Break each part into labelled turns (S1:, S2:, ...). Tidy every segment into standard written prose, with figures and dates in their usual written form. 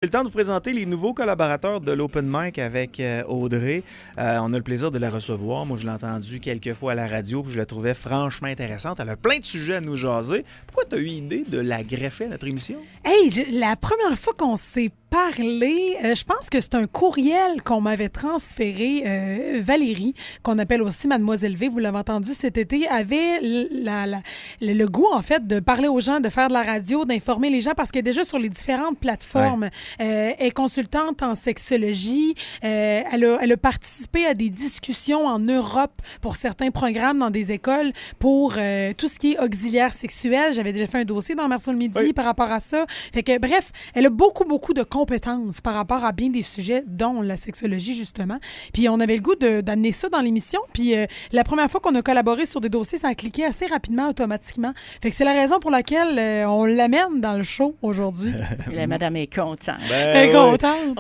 S1: C'est le temps de vous présenter les nouveaux collaborateurs de l'Open Mic avec Audrey. On a le plaisir de la recevoir. Moi, je l'ai entendue quelques fois à la radio puis je la trouvais franchement intéressante. Elle a plein de sujets à nous jaser. Pourquoi tu as eu l'idée de la greffer à notre émission?
S2: Hey, la première fois qu'on s'est parlé, je pense que c'est un courriel qu'on m'avait transféré. Valérie, qu'on appelle aussi Mademoiselle V, vous l'avez entendu cet été, avait le goût, en fait, de parler aux gens, de faire de la radio, d'informer les gens, parce qu'elle est déjà sur les différentes plateformes. Elle est consultante en sexologie. Elle a participé à des discussions en Europe pour certains programmes dans des écoles pour tout ce qui est auxiliaire sexuel. J'avais déjà fait un dossier dans Marceau le Midi par rapport à ça. Fait que, bref, elle a beaucoup de compétences par rapport à bien des sujets, dont la sexologie, justement. Puis on avait le goût d'amener ça dans l'émission. Puis la première fois qu'on a collaboré sur des dossiers, ça a cliqué assez rapidement, automatiquement. Fait que c'est la raison pour laquelle on l'amène dans le show aujourd'hui.
S3: Et la madame est contente.
S2: Elle est contente.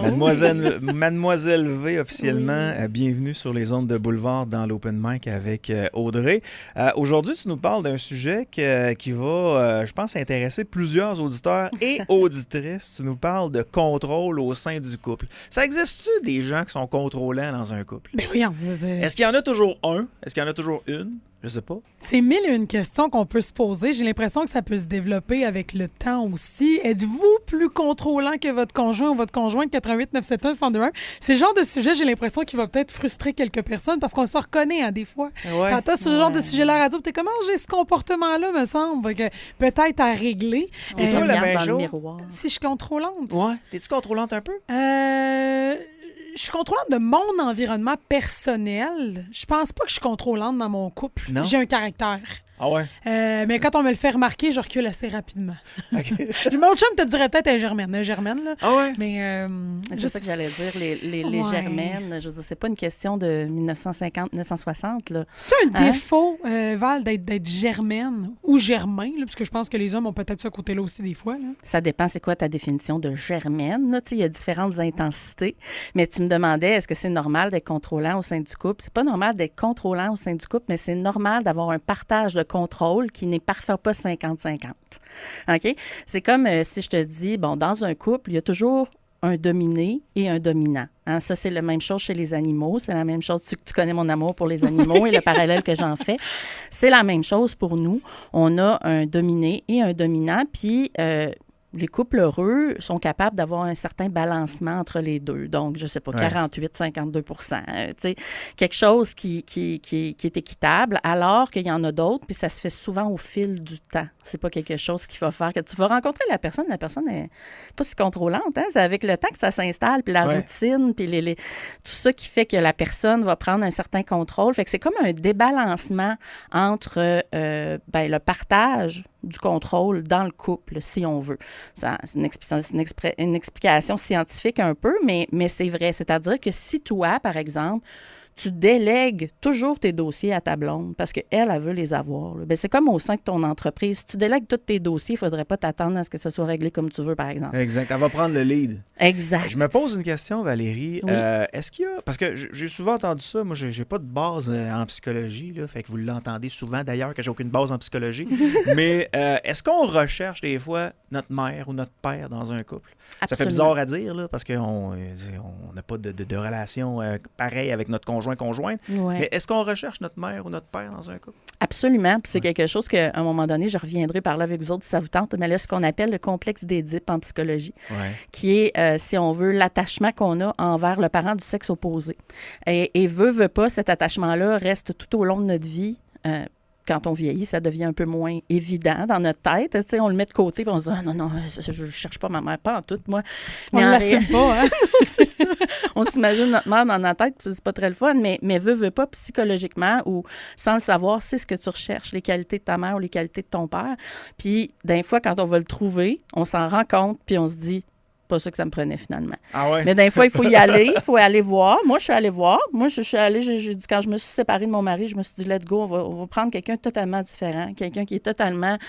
S1: Mademoiselle V, officiellement, bienvenue sur les ondes de Boulevard dans l'Open Mic avec Audrey. Aujourd'hui, tu nous parles d'un sujet qui va, je pense, intéresser plusieurs auditeurs et auditrices. Tu nous parles de contrôle au sein du couple. Ça existe-tu des gens qui sont contrôlants dans un couple?
S2: Ben voyons.
S1: Est-ce qu'il y en a toujours un? Est-ce qu'il y en a toujours une? Je sais pas.
S2: C'est mille et une questions qu'on peut se poser. J'ai l'impression que ça peut se développer avec le temps aussi. Êtes-vous plus contrôlant que votre conjoint ou votre conjointe? 88 971 1021. C'est le genre de sujet, j'ai l'impression qu'il va peut-être frustrer quelques personnes parce qu'on se reconnaît des fois.
S1: Ouais.
S2: Quand t'as ce genre de sujet à la radio, t'es comment j'ai ce comportement-là, me semble, que peut-être à régler.
S1: Et toi, la même
S3: dans le
S1: chose?
S3: miroir.
S2: Si je suis contrôlante?
S1: Ouais. T'es-tu contrôlante un peu?
S2: Je suis contrôlante de mon environnement personnel. Je pense pas que je suis contrôlante dans mon couple.
S1: Non?
S2: J'ai un caractère.
S1: Ah ouais?
S2: Mais quand on me le fait remarquer, je recule assez rapidement.
S1: Okay.
S2: Mon chum te dirait peut-être un germaine. Un germaine, là.
S1: Ah ouais?
S2: Mais
S3: C'est ça que j'allais dire, les
S2: Ouais.
S3: germaines. Je veux dire, c'est pas une question de 1950-1960, là.
S2: c'est un défaut, Val, d'être germaine ou germain, là, parce que je pense que les hommes ont peut-être ce côté-là aussi des fois. Là.
S3: Ça dépend, c'est quoi ta définition de germaine, là. Tu sais, il y a différentes intensités. Mais tu me demandais, est-ce que c'est normal d'être contrôlant au sein du couple? C'est pas normal d'être contrôlant au sein du couple, mais c'est normal d'avoir un partage de contrôle qui n'est parfois pas 50-50. OK? C'est comme si je te dis, bon, dans un couple, il y a toujours un dominé et un dominant. Hein, ça, c'est la même chose chez les animaux. C'est la même chose. Tu connais mon amour pour les animaux et le parallèle que j'en fais. C'est la même chose pour nous. On a un dominé et un dominant, puis les couples heureux sont capables d'avoir un certain balancement entre les deux. Donc, je ne sais pas, 48-52 quelque chose qui est équitable, alors qu'il y en a d'autres, puis ça se fait souvent au fil du temps. C'est pas quelque chose qui va faire que tu vas rencontrer la personne n'est pas si contrôlante. Hein? C'est avec le temps que ça s'installe, puis la routine, puis tout ça qui fait que la personne va prendre un certain contrôle. Fait que c'est comme un débalancement entre le partage du contrôle dans le couple, si on veut. Ça, c'est une explication scientifique un peu, mais c'est vrai. C'est-à-dire que si toi, par exemple, tu délègues toujours tes dossiers à ta blonde parce qu'elle veut les avoir. Bien, c'est comme au sein de ton entreprise. Si tu délègues tous tes dossiers, il ne faudrait pas t'attendre à ce que ce soit réglé comme tu veux, par exemple.
S1: Exact. Elle va prendre le lead.
S3: Exact.
S1: Je me pose une question, Valérie.
S3: Oui.
S1: Est-ce qu'il y a... Parce que j'ai souvent entendu ça. Moi, j'ai pas de base en psychologie, là, fait que vous l'entendez souvent, d'ailleurs, que j'ai aucune base en psychologie. Mais est-ce qu'on recherche des fois notre mère ou notre père dans un couple?
S3: Absolument.
S1: Ça fait bizarre à dire, là, parce qu'on n'a pas de relation pareille avec notre conjointe.
S3: Ouais.
S1: Mais est-ce qu'on recherche notre mère ou notre père dans un couple?
S3: Absolument. Puis c'est quelque chose qu'à un moment donné, je reviendrai par là avec vous autres si ça vous tente, mais là, ce qu'on appelle le complexe d'Édipe en psychologie, qui est, si on veut, l'attachement qu'on a envers le parent du sexe opposé. Et veut pas, cet attachement-là reste tout au long de notre vie. Quand on vieillit, ça devient un peu moins évident dans notre tête. Tu sais, on le met de côté et on se dit « Ah non, je ne cherche pas ma mère, pas en tout, moi. »
S2: On ne l'assume pas, hein?
S3: C'est ça. On s'imagine notre mère dans notre tête, c'est pas très le fun, mais veut pas psychologiquement ou sans le savoir, c'est ce que tu recherches, les qualités de ta mère ou les qualités de ton père. Puis, des fois, quand on va le trouver, on s'en rend compte puis on se dit pas ça que ça me prenait finalement.
S1: Ah ouais?
S3: Mais des fois, il faut y aller, il faut aller voir. Moi, je suis allée voir. Moi, je suis allée, j'ai dit, quand je me suis séparée de mon mari, je me suis dit, let's go, on va prendre quelqu'un de totalement différent, quelqu'un qui est totalement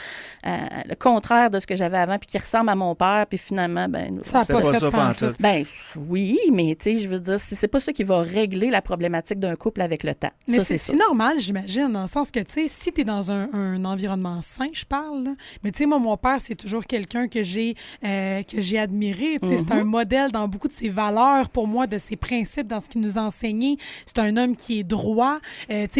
S3: le contraire de ce que j'avais avant, puis qui ressemble à mon père, puis finalement, ben
S2: ça n'a pas fait
S1: ça pantoute.
S3: Ben oui, mais tu sais, je veux dire, c'est pas ça qui va régler la problématique d'un couple avec le temps.
S2: Mais
S3: ça,
S2: c'est normal, j'imagine, dans le sens que, tu sais, si tu es dans un environnement sain, je parle, là, mais tu sais, moi, mon père, c'est toujours quelqu'un que j'ai admiré, inspiré. C'est un modèle dans beaucoup de ses valeurs, pour moi, de ses principes, dans ce qu'il nous a enseigné. C'est un homme qui est droit.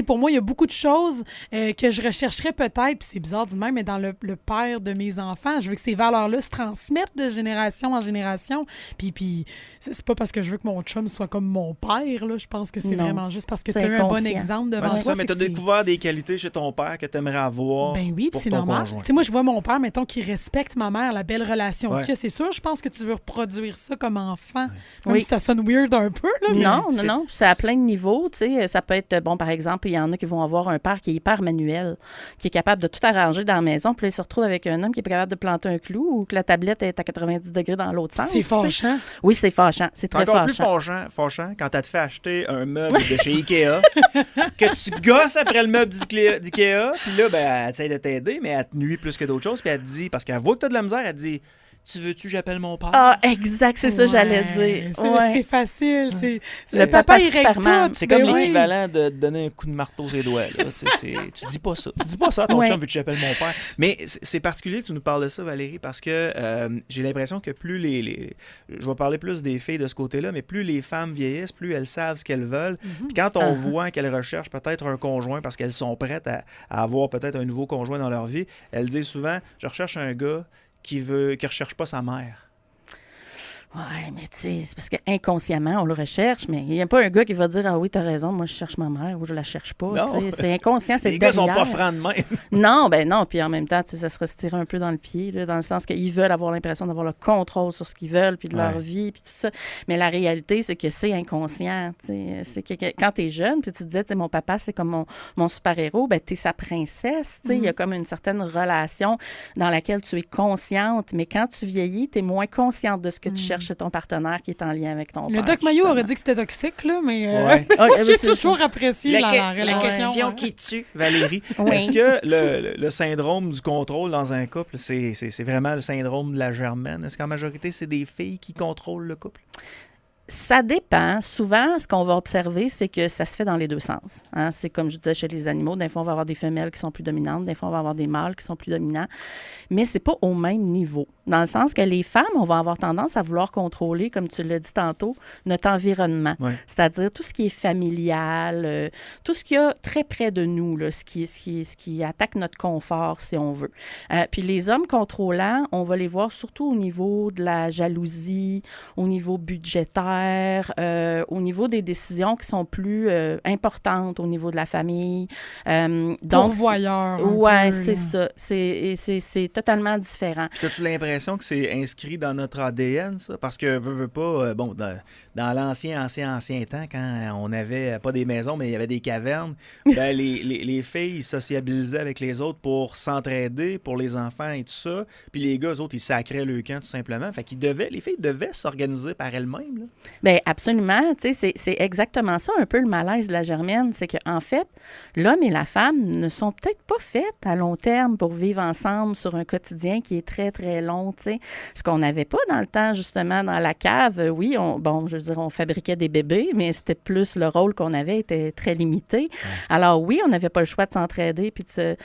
S2: Pour moi, il y a beaucoup de choses que je rechercherais peut-être, puis c'est bizarre du même, mais dans le père de mes enfants, je veux que ces valeurs-là se transmettent de génération en génération. Puis c'est pas parce que je veux que mon chum soit comme mon père, là. Je pense que c'est vraiment juste parce que tu as eu un bon exemple devant toi.
S1: C'est ça, mais tu as découvert des qualités chez ton père que tu aimerais avoir.
S2: Ben oui, puis c'est normal. Moi, je vois mon père, mettons, qui respecte ma mère, la belle relation qu'il a. C'est sûr, je pense que tu veux reproduire ça comme enfant. Même si ça sonne weird un peu. Là,
S3: non. C'est à plein de niveaux. Ça peut être, par exemple, il y en a qui vont avoir un père qui est hyper manuel, qui est capable de tout arranger dans la maison, puis là, il se retrouve avec un homme qui est pas capable de planter un clou ou que la tablette est à 90 degrés dans l'autre sens.
S2: C'est fâchant.
S3: Oui, c'est fâchant. C'est très fâchant.
S1: Encore plus fâchant quand tu te fait acheter un meuble de chez Ikea, que tu gosses après le meuble d'Ikea, puis là, elle essaie de t'aider, mais elle te nuit plus que d'autres choses, puis elle te dit, parce qu'elle voit que tu as de la misère, elle te dit... Tu veux-tu j'appelle mon père?
S3: Ah, exact, c'est ça j'allais dire.
S2: C'est facile.
S3: Le papa, il règle
S2: tout.
S1: C'est comme l'équivalent de donner un coup de marteau ses doigts. Là. Tu dis pas ça. Tu dis pas ça à ton chum, veux-tu j'appelle mon père? Mais c'est particulier que tu nous parles de ça, Valérie, parce que j'ai l'impression que plus je vais parler plus des filles de ce côté-là, mais plus les femmes vieillissent, plus elles savent ce qu'elles veulent. Puis quand on voit qu'elles recherchent peut-être un conjoint parce qu'elles sont prêtes à avoir peut-être un nouveau conjoint dans leur vie, elles disent souvent, je recherche un gars qui recherche pas sa mère.
S3: Oui, mais tu sais, c'est parce qu'inconsciemment, on le recherche, mais il n'y a pas un gars qui va dire « Ah oui, t'as raison, moi, je cherche ma mère » ou « Je la cherche pas ». C'est inconscient, c'est derrière.
S1: Les gars sont pas francs de même.
S3: Non. Puis en même temps, ça se tirer un peu dans le pied, là, dans le sens qu'ils veulent avoir l'impression d'avoir le contrôle sur ce qu'ils veulent, puis de leur vie, puis tout ça. Mais la réalité, c'est que c'est inconscient. C'est que quand t'es jeune, puis tu te disais, mon papa, c'est comme mon super-héros, t'es sa princesse. Il y a comme une certaine relation dans laquelle tu es consciente, mais quand tu vieillis, t'es moins consciente de ce que tu cherches chez ton partenaire qui est en lien avec ton père.
S2: Le Doc Mayo aurait dit que c'était toxique, là, mais j'ai toujours apprécié la relation.
S1: La question qui tue, Valérie. Est-ce que le syndrome du contrôle dans un couple, c'est vraiment le syndrome de la Germaine? Est-ce qu'en majorité, c'est des filles qui contrôlent le couple?
S3: Ça dépend. Souvent, ce qu'on va observer, c'est que ça se fait dans les deux sens. Hein? C'est comme je disais chez les animaux, des fois, on va avoir des femelles qui sont plus dominantes, des fois, on va avoir des mâles qui sont plus dominants, mais c'est pas au même niveau. Dans le sens que les femmes, on va avoir tendance à vouloir contrôler, comme tu l'as dit tantôt, notre environnement. Ouais. C'est-à-dire tout ce qui est familial, tout ce qui y a très près de nous, là, ce qui attaque notre confort, si on veut. Puis les hommes contrôlants, on va les voir surtout au niveau de la jalousie, au niveau budgétaire, au niveau des décisions qui sont plus importantes au niveau de la famille.
S2: Donc, pourvoyeur.
S3: Oui, c'est ça. C'est totalement différent.
S1: As-tu l'impression que c'est inscrit dans notre ADN, ça? Parce que, veux pas, dans l'ancien temps, quand on n'avait pas des maisons, mais il y avait des cavernes, les filles sociabilisaient avec les autres pour s'entraider, pour les enfants et tout ça. Puis les gars, eux autres, ils sacraient le camp, tout simplement. Fait qu'ils les filles devaient s'organiser par elles-mêmes, là.
S3: Bien, absolument. Tu sais, c'est exactement ça, un peu le malaise de la Germaine. C'est qu'en fait, l'homme et la femme ne sont peut-être pas faites à long terme pour vivre ensemble sur un quotidien qui est très, très long, tu sais. Ce qu'on n'avait pas dans le temps, justement, dans la cave, oui, on fabriquait des bébés, mais c'était plus le rôle qu'on avait était très limité. Ouais. Alors oui, on n'avait pas le choix de s'entraider puis de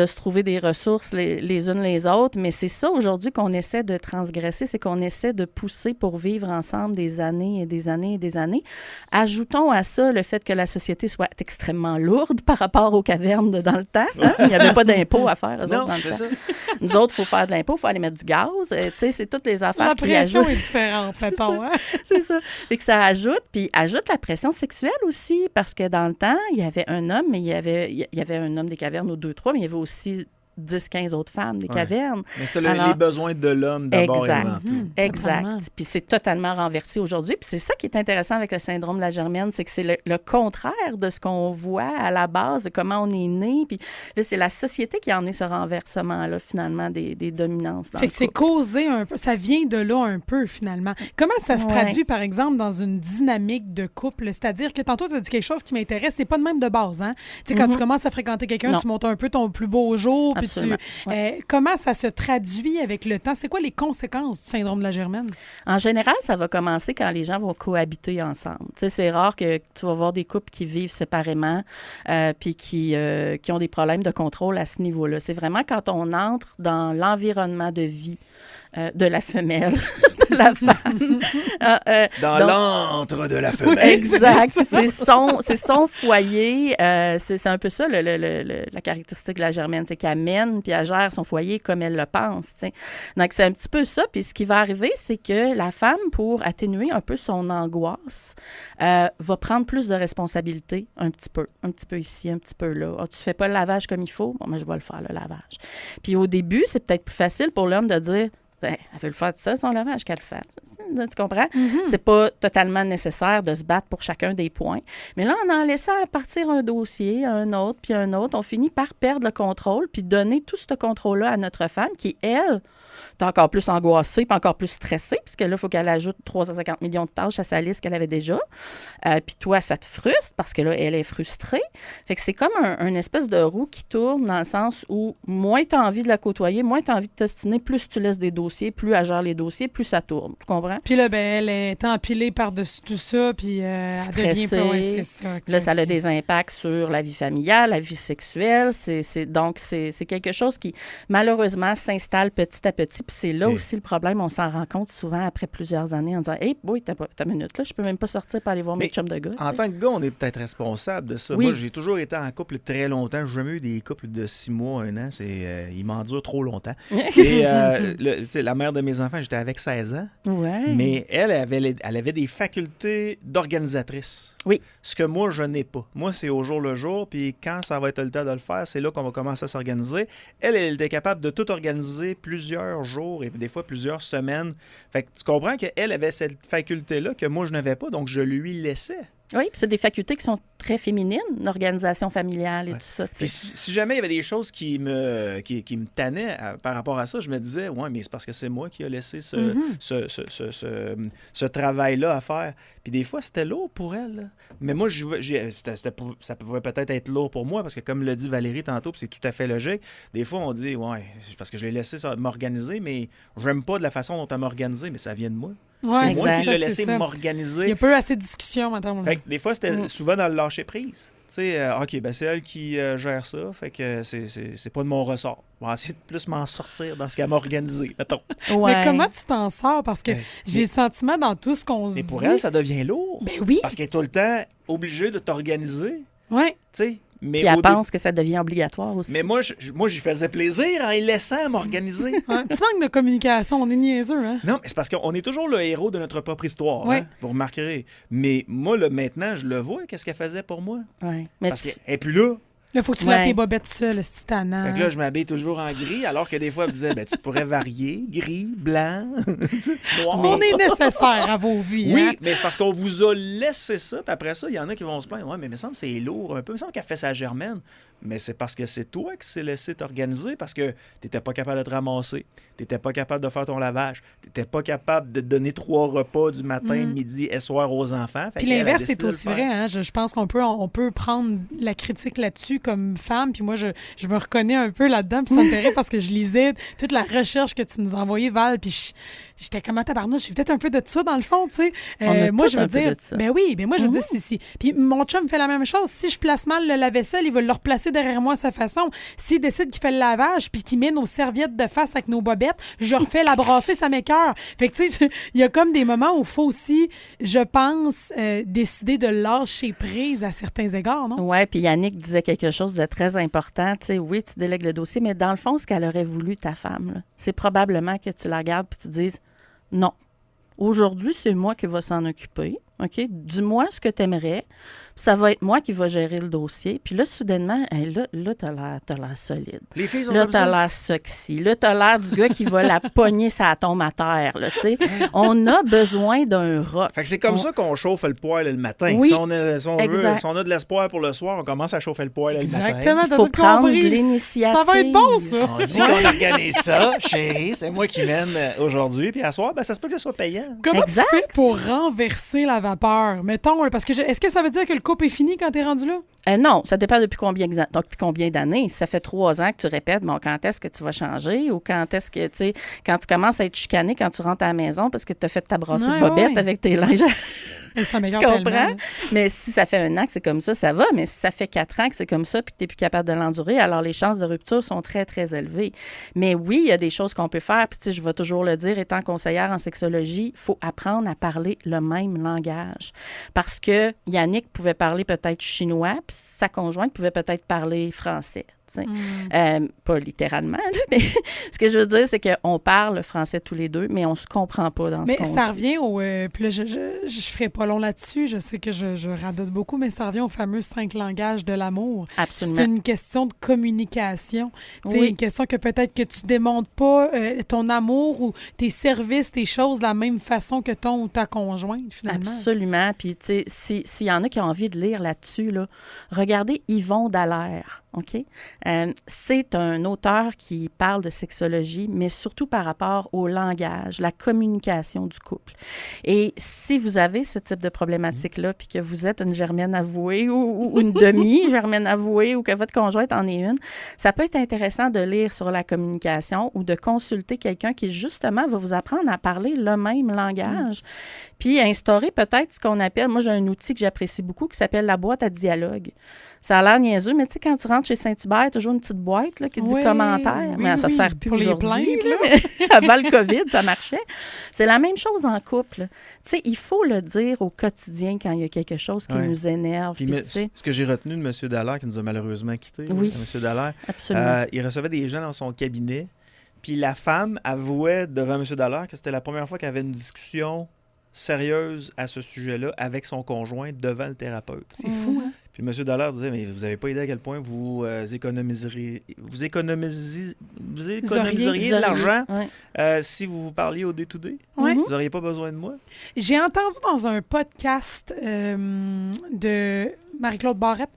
S3: se trouver des ressources les unes les autres, mais c'est ça aujourd'hui qu'on essaie de transgresser, c'est qu'on essaie de pousser pour vivre ensemble des années et des années et des années. Ajoutons à ça le fait que la société soit extrêmement lourde par rapport aux cavernes dans le temps. Hein? Il n'y avait pas d'impôts à faire, eux autres, dans le temps. Ça. Nous autres, il faut faire de l'impôt, il faut aller mettre du gaz. Tu sais, c'est toutes les affaires
S2: la
S3: qui
S2: pression
S3: ajoutent.
S2: est différente, mettons. Hein?
S3: C'est ça. Et que ça ajoute, puis ajoute la pression sexuelle aussi, parce que dans le temps, il y avait un homme, mais il y avait un homme des cavernes ou 2-3, mais il y avait aussi 10-15 autres femmes des cavernes.
S1: Mais c'était les besoins de l'homme d'abord et avant tout.
S3: Exact. Puis c'est totalement renversé aujourd'hui. Puis c'est ça qui est intéressant avec le syndrome de la Germaine, c'est que c'est le contraire de ce qu'on voit à la base, de comment on est né. Puis là, c'est la société qui en est ce renversement-là, finalement, des dominances dans
S2: fait que c'est causé un peu, ça vient de là un peu, finalement. Comment ça se traduit, par exemple, dans une dynamique de couple? C'est-à-dire que tantôt, tu as dit quelque chose qui m'intéresse, c'est pas de même de base, hein? Tu sais, quand tu commences à fréquenter quelqu'un, tu montes un peu ton plus beau jour, comment ça se traduit avec le temps? C'est quoi les conséquences du syndrome de la Germaine?
S3: En général, ça va commencer quand les gens vont cohabiter ensemble. Tu sais, c'est rare que tu vas voir des couples qui vivent séparément puis qui ont des problèmes de contrôle à ce niveau-là. C'est vraiment quand on entre dans l'environnement de vie de la femelle, de la femme.
S1: Dans l'antre de la femelle.
S3: Exact. C'est son foyer. C'est un peu ça, la caractéristique de la germaine. C'est qu'elle mène puis elle gère son foyer comme elle le pense. T'sais. Donc, c'est un petit peu ça. Puis ce qui va arriver, c'est que la femme, pour atténuer un peu son angoisse, va prendre plus de responsabilités un petit peu ici, un petit peu là. Oh, tu fais pas le lavage comme il faut? Bon, moi, je vais le faire, le lavage. Puis au début, c'est peut-être plus facile pour l'homme de dire, elle veut le faire de ça, son lavage, qu'elle le fasse. Tu comprends? Mm-hmm. C'est pas totalement nécessaire de se battre pour chacun des points. Mais là, en laissant partir un dossier, un autre, puis un autre, on finit par perdre le contrôle puis donner tout ce contrôle-là à notre femme qui, elle, est encore plus angoissée puis encore plus stressée, puisque là, il faut qu'elle ajoute 350 millions de tâches à sa liste qu'elle avait déjà. Puis toi, ça te frustre parce que là, elle est frustrée. Fait que c'est comme un espèce de roue qui tourne dans le sens où moins tu as envie de la côtoyer, moins tu as envie de t'ostiner, plus tu laisses des dossiers, plus elle gère les dossiers, plus ça tourne. Tu comprends?
S2: Puis là, elle est empilée par-dessus tout ça, puis elle devient pas... Ouais, c'est ça.
S3: Là, ça a des impacts sur la vie familiale, la vie sexuelle. Donc, c'est quelque chose qui, malheureusement, s'installe petit à petit. Puis c'est là aussi le problème. On s'en rend compte souvent après plusieurs années en disant « Hey, boy, t'as une minute, là, je peux même pas sortir pour aller voir mes chums de gars. »
S1: En tant que gars, on est peut-être responsable de ça.
S3: Oui.
S1: Moi, j'ai toujours été en couple très longtemps. J'ai jamais eu des couples de 6 mois, 1 an. Ils m'endurent trop longtemps. Et la mère de mes enfants, j'étais avec 16 ans.
S3: Ouais.
S1: Mais elle avait des facultés d'organisatrice.
S3: Oui.
S1: Ce que moi, je n'ai pas. Moi, c'est au jour le jour. Puis quand ça va être le temps de le faire, c'est là qu'on va commencer à s'organiser. Elle était capable de tout organiser plusieurs jours et des fois plusieurs semaines. Fait que tu comprends qu'elle avait cette faculté-là que moi, je n'avais pas. Donc, je lui laissais.
S3: Oui, puis c'est des facultés qui sont très féminines, l'organisation familiale et tout ça.
S1: Puis si jamais il y avait des choses qui me tannaient par rapport à ça, je me disais, ouais, mais c'est parce que c'est moi qui ai laissé ce travail-là à faire. Puis des fois, c'était lourd pour elle. Là. Mais moi, ça pouvait peut-être être lourd pour moi parce que comme l'a dit Valérie tantôt, puis c'est tout à fait logique, des fois, on dit, ouais, c'est parce que je l'ai laissé m'organiser, mais j'aime pas de la façon dont elle m'a organisé, mais ça vient de moi.
S2: Ouais,
S1: c'est moi qui l'ai laissé m'organiser.
S2: Il y a peu assez de discussions, madame.
S1: Fait que des fois, c'était souvent dans le lâcher-prise. Tu sais, OK, ben c'est elle qui gère ça, fait que c'est pas de mon ressort. On va essayer de plus m'en sortir dans ce qu'elle m'a organisé, mettons.
S2: Ouais. Mais comment tu t'en sors? Parce que j'ai le sentiment dans tout ce qu'on se dit...
S1: Mais pour elle, ça devient lourd.
S2: Ben oui.
S1: Parce qu'elle est tout le temps obligée de t'organiser.
S2: Oui.
S1: Tu sais.
S3: Mais puis elle pense que ça devient obligatoire aussi.
S1: Mais moi, j'y faisais plaisir en les laissant m'organiser.
S2: Un petit manque de communication, on est niaiseux, hein?
S1: Non, mais c'est parce qu'on est toujours le héros de notre propre histoire, hein? Vous remarquerez. Mais moi, là, maintenant, je le vois, qu'est-ce qu'elle faisait pour moi.
S3: Oui.
S1: Parce qu'elle n'est plus là.
S2: Là, il faut que tu laves tes bobettes seul, c'est tannant.
S1: Fait que là, je m'habille toujours en gris, alors que des fois, elle me disait, ben, tu pourrais varier, gris, blanc, noir.
S2: On est nécessaire à vos vies.
S1: Oui,
S2: hein?
S1: mais c'est parce qu'on vous a laissé ça, puis après ça, il y en a qui vont se plaindre. Ouais, mais il me semble que c'est lourd un peu. Il me semble qu'elle fait sa germaine. Mais c'est parce que c'est toi qui s'est laissé t'organiser, parce que tu n'étais pas capable de te ramasser, tu n'étais pas capable de faire ton lavage, tu n'étais pas capable de donner 3 repas du matin, midi et soir aux enfants.
S2: Puis l'inverse, c'est aussi vrai. Hein? Je pense qu'on peut prendre la critique là-dessus comme femme. Puis moi, je me reconnais un peu là-dedans. Puis ça me ferait parce que je lisais toute la recherche que tu nous envoyais, Val. Puis j'étais comme à tabarnouche, j'ai peut-être un peu de ça dans le fond, tu sais. Moi, je veux dire, ben oui, mais moi, je veux dire, si. Puis mon chum fait la même chose. Si je place mal le lave-vaisselle, il va le replacer derrière moi à sa façon. S'il décide qu'il fait le lavage puis qu'il met nos serviettes de face avec nos bobettes, je refais la brasser, ça m'écoeure. Fait que, tu sais, il y a comme des moments où il faut aussi, je pense, décider de lâcher prise à certains égards, non?
S3: Oui, puis Yannick disait quelque chose de très important. Tu sais, oui, tu délègues le dossier, mais dans le fond, ce qu'elle aurait voulu, ta femme, là, c'est probablement que tu la regardes puis tu dises non. Aujourd'hui, c'est moi qui va s'en occuper. OK? Dis-moi ce que tu aimerais. Ça va être moi qui va gérer le dossier. Puis là, soudainement, là t'as l'air solide.
S1: Les filles sont
S3: là,
S1: comme ça.
S3: Là, t'as l'air sexy. Là, t'as l'air du gars qui va la pogner sa tombe à terre. Là, tu sais. On a besoin d'un rock.
S1: Fait que c'est comme ça qu'on chauffe le poêle le matin.
S3: Oui,
S1: si on a de l'espoir pour le soir, on commence à chauffer le poêle le matin.
S2: Exactement,
S3: il faut prendre l'initiative.
S2: Ça va être bon, ça.
S1: On dit qu'on organise ça. Chérie, c'est moi qui mène aujourd'hui. Puis à soir, ben, ça se peut que ce soit payant.
S2: Comment tu fais pour renverser la vapeur? Mettons, parce que est-ce que ça veut dire que le couple est fini quand t'es rendu là?
S3: Non, ça dépend depuis combien d'années. Si ça fait 3 ans que tu répètes, bon, quand est-ce que tu vas changer ou quand est-ce que, tu sais, quand tu commences à être chicané quand tu rentres à la maison parce que tu as fait ta brassée de bobette avec tes linges.
S2: Ça
S3: Tu
S2: m'améliore
S3: comprends?
S2: tellement.
S3: Mais si ça fait 1 an que c'est comme ça va. Mais si ça fait 4 ans que c'est comme ça puis que tu n'es plus capable de l'endurer, alors les chances de rupture sont très, très élevées. Mais oui, il y a des choses qu'on peut faire. Puis, tu sais, je vais toujours le dire, étant conseillère en sexologie, il faut apprendre à parler le même langage. Parce que Yannick pouvait parler peut-être chinois, puis sa conjointe pouvait peut-être parler français. Pas littéralement, là, mais ce que je veux dire, c'est qu'on parle français tous les deux, mais on se comprend pas dans ce qu'on dit.
S2: Mais ça revient au... puis là, je ferai pas long là-dessus, je sais que je radote beaucoup, mais ça revient aux fameux 5 langages de l'amour.
S3: Absolument.
S2: C'est une question de communication. C'est
S3: Oui.
S2: une question que peut-être que tu démontres pas ton amour ou tes services, tes choses de la même façon que ton ou ta conjointe, finalement.
S3: Absolument. Puis, tu sais, s'il y en a qui ont envie de lire là-dessus, là, regardez Yvon Dallaire, OK? C'est un auteur qui parle de sexologie, mais surtout par rapport au langage, la communication du couple. Et si vous avez ce type de problématique-là, puis que vous êtes une germaine avouée ou une demi-germaine avouée ou que votre conjointe en est une, ça peut être intéressant de lire sur la communication ou de consulter quelqu'un qui, justement, va vous apprendre à parler le même langage. Puis instaurer peut-être ce qu'on appelle, moi j'ai un outil que j'apprécie beaucoup qui s'appelle la boîte à dialogue. Ça a l'air niaiseux, mais tu sais, quand tu rentres chez Saint-Hubert, toujours une petite boîte là, qui dit commentaire.
S2: Oui,
S3: mais ça ne
S2: oui,
S3: sert plus
S2: pour les
S3: aujourd'hui.
S2: plaintes, là.
S3: Mais avant le COVID, ça marchait. C'est la même chose en couple. Tu sais, il faut le dire au quotidien quand il y a quelque chose qui nous énerve.
S1: Puis,
S3: Puis, tu sais,
S1: ce que j'ai retenu de M. Dallaire, qui nous a malheureusement quittés,
S3: Oui.
S1: M. Dallaire,
S3: absolument.
S1: il recevait des gens dans son cabinet, puis la femme avouait devant M. Dallaire que c'était la première fois qu'elle avait une discussion sérieuse à ce sujet-là avec son conjoint devant le thérapeute.
S2: C'est fou, hein?
S1: Puis M. Dallaire disait, mais vous n'avez pas idée à quel point vous économiseriez de l'argent
S3: Ouais.
S1: si vous parliez au day-to-day.
S2: Ouais.
S1: Vous n'auriez pas besoin de moi.
S2: J'ai entendu dans un podcast de Marie-Claude Barrette,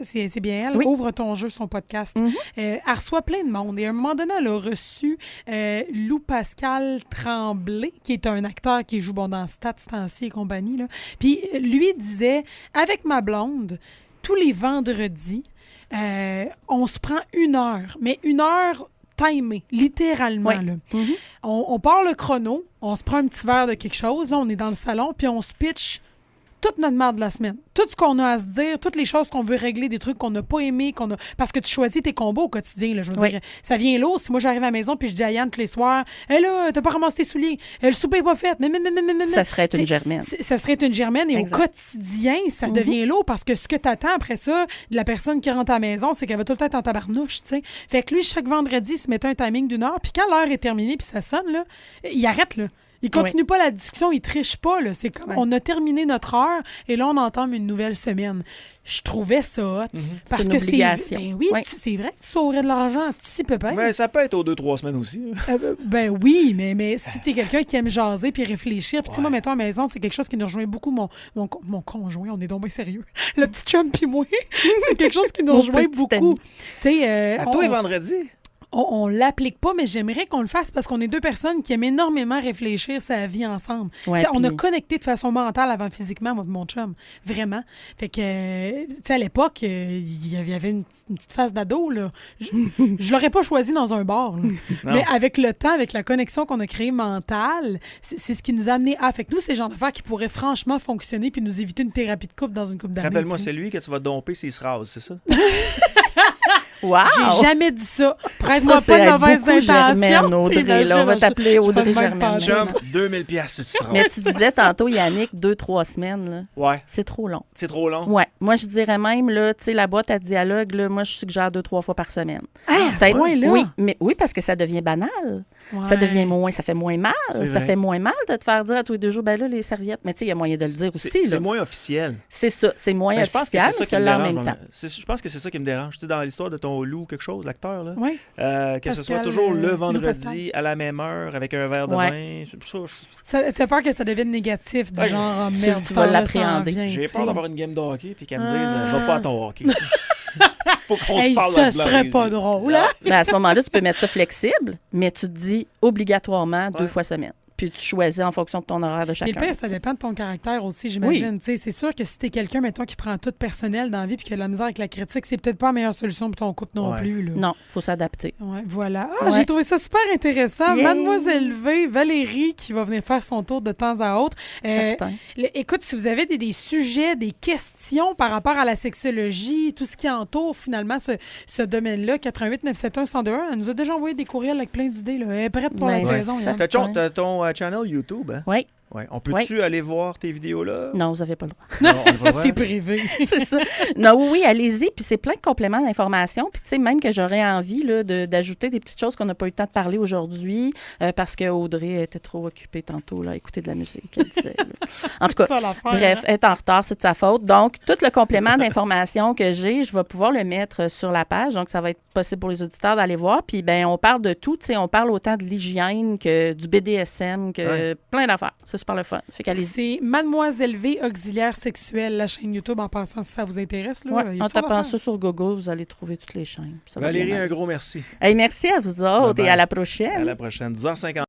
S2: c'est bien elle,
S3: Oui.
S2: Ouvre ton jeu, son podcast. Elle reçoit plein de monde. Et à un moment donné, elle a reçu Lou Pascal Tremblay, qui est un acteur qui joue dans Stats, Stancy et compagnie. Là. Puis lui disait, avec ma blonde, tous les vendredis, on se prend 1 heure, mais 1 heure timée, littéralement.
S3: Ouais.
S2: Là. On part le chrono, on se prend un petit verre de quelque chose, là, on est dans le salon, puis on se pitch toute notre merde de la semaine. Tout ce qu'on a à se dire, toutes les choses qu'on veut régler, des trucs qu'on n'a pas aimés, parce que tu choisis tes combos au quotidien. Là, je veux dire, ça vient lourd. Si moi, j'arrive à la maison puis je dis à Yann tous les soirs, « Hé là, t'as pas ramassé tes souliers. Le souper n'est pas fait. »
S3: Ça serait une germaine.
S2: Ça serait une germaine. Et
S3: Exact.
S2: au quotidien, ça devient lourd parce que ce que t'attends après ça, de la personne qui rentre à la maison, c'est qu'elle va tout le temps être en tabarnouche, tu sais. Fait que lui, chaque vendredi, il se mettait un timing d'1 heure. Puis quand l'heure est terminée puis ça sonne, là, il arrête, là. Il continue pas la discussion, il triche pas. Là. C'est comme on a terminé notre heure et là, on entame une nouvelle semaine. Je trouvais ça hot. Parce
S3: une
S2: que
S3: obligation.
S2: Ben oui,
S3: Ouais.
S2: c'est vrai que tu sauverais de l'argent un petit peu peur.
S1: Mais ça peut être aux 2-3 semaines aussi.
S2: Ben oui, mais si t'es quelqu'un qui aime jaser puis réfléchir, puis tu sais, moi, mettons à la maison, c'est quelque chose qui nous rejoint beaucoup, mon conjoint, on est donc bien sérieux. Le petit chum puis moi, c'est quelque chose qui nous rejoint
S3: petit
S2: beaucoup.
S3: ami.
S2: Tu sais,
S1: À tous les vendredis.
S2: on l'applique pas, mais j'aimerais qu'on le fasse parce qu'on est 2 personnes qui aiment énormément réfléchir sa vie ensemble.
S3: Ouais,
S2: On a
S3: puis-
S2: connecté de façon mentale avant physiquement, moi et mon chum. Vraiment. Fait que, tu sais, à l'époque, il y avait une petite phase d'ado, là. Je l'aurais pas choisi dans un bar, là. Mais avec le temps, avec la connexion qu'on a créée mentale, c'est ce qui nous a amené à. Fait que nous, c'est le genre d'affaires qui pourraient franchement fonctionner puis nous éviter une thérapie de couple dans une couple d'années.
S1: Rappelle-moi,
S2: tu sais.
S1: c'est lui que tu vas domper s'il se rase, c'est ça?
S3: Wow!
S2: J'ai jamais dit ça. Prête-moi
S3: Ça,
S2: pas de
S3: c'est
S2: mauvaises
S3: beaucoup Germaine,
S2: intentions.
S3: Audrey, là. On va t'appeler Audrey Germaine.
S1: Chum, 2000 piastres si tu te trompes.
S3: Mais tu disais tantôt, Yannick, 2-3 semaines, là.
S1: Ouais,
S3: C'est trop long.
S1: c'est trop long.
S3: Ouais. Moi, je dirais même, là, tu sais, la boîte à dialogue, là, moi, je suggère 2-3 fois par semaine.
S2: À ce
S3: Peut-être-
S2: point-là?
S3: Oui, mais oui, parce que ça devient banal. Ça devient moins, ça fait moins mal.
S1: C'est
S3: Ça
S1: vrai.
S3: fait moins mal de te faire dire à tous les 2 jours, ben là, les serviettes. Mais tu sais, il y a moyen de le dire aussi, là.
S1: C'est moins officiel.
S3: C'est ça, c'est moins
S1: Ben, je pense que
S3: officiel,
S1: c'est
S3: mais
S1: ça qui me
S3: cela en
S1: dérange.
S3: même temps.
S1: Je pense que c'est ça qui me dérange. Tu sais, dans l'histoire de ton loup, quelque chose, l'acteur, là,
S2: Oui.
S1: que ce
S2: Pascal,
S1: soit toujours le
S2: Lou
S1: vendredi à la même heure avec un verre de
S3: Ouais.
S1: vin.
S2: T'as peur que ça devienne négatif, du
S1: Ouais,
S2: genre, oh,
S3: tu
S2: merde,
S3: vas
S2: cette heure-là
S3: l'appréhender.
S2: s'en vient,
S1: J'ai
S2: tu sais.
S1: peur d'avoir une game de hockey puis qu'elle me
S2: Ah.
S1: dise va pas à ton hockey. Faut qu'on
S2: Hey,
S1: se parle
S2: ça
S1: de la
S2: serait
S1: vraie
S2: pas
S1: vie.
S2: drôle, hein?
S3: Ben, à ce moment-là, tu peux mettre ça flexible, mais tu te dis obligatoirement 2 fois semaine. puis tu choisis en fonction de ton horaire de chacun.
S2: Et le pire, ça dépend de ton caractère aussi, j'imagine. Tu sais, c'est sûr que si t'es quelqu'un, mettons, qui prend tout personnel dans la vie puis qui a de la misère avec la critique, c'est peut-être pas la meilleure solution pour ton couple non plus. Là.
S3: Non, il faut s'adapter.
S2: Ouais, voilà. J'ai trouvé ça super intéressant.
S3: Yay!
S2: Mademoiselle V, Valérie, qui va venir faire son tour de temps à autre. Écoute, si vous avez des sujets, des questions par rapport à la sexologie, tout ce qui entoure finalement ce domaine-là, 88 971 1021, elle nous a déjà envoyé des courriels avec plein d'idées. Là. Elle est prête pour la saison.
S1: T'as ton channel YouTube, hein?
S3: Oui.
S1: Ouais. On peut-tu aller voir tes vidéos là?
S3: Non, vous n'avez pas le droit.
S1: Non,
S2: c'est privé.
S3: C'est ça. Non, oui, allez-y. Puis c'est plein de compléments d'informations. Puis tu sais, même que j'aurais envie là, d'ajouter des petites choses qu'on n'a pas eu le temps de parler aujourd'hui parce que Audrey était trop occupée tantôt là, à écouter de la musique. Elle disait, en tout cas, bref, elle est en retard, c'est de sa faute. Donc, tout le complément d'informations que j'ai, je vais pouvoir le mettre sur la page. Donc, ça va être possible pour les auditeurs d'aller voir. Puis, ben, on parle de tout. Tu sais, on parle autant de l'hygiène que du BDSM, que plein d'affaires. C'est super le fun. Fait
S2: c'est Mademoiselle V, auxiliaire sexuelle, la chaîne YouTube, en passant, si ça vous intéresse. Là,
S3: en tapant ça sur Google, vous allez trouver toutes les chaînes.
S1: Valérie, un gros merci.
S3: Hey, merci à vous autres et à la prochaine.
S1: À la prochaine. 10h50.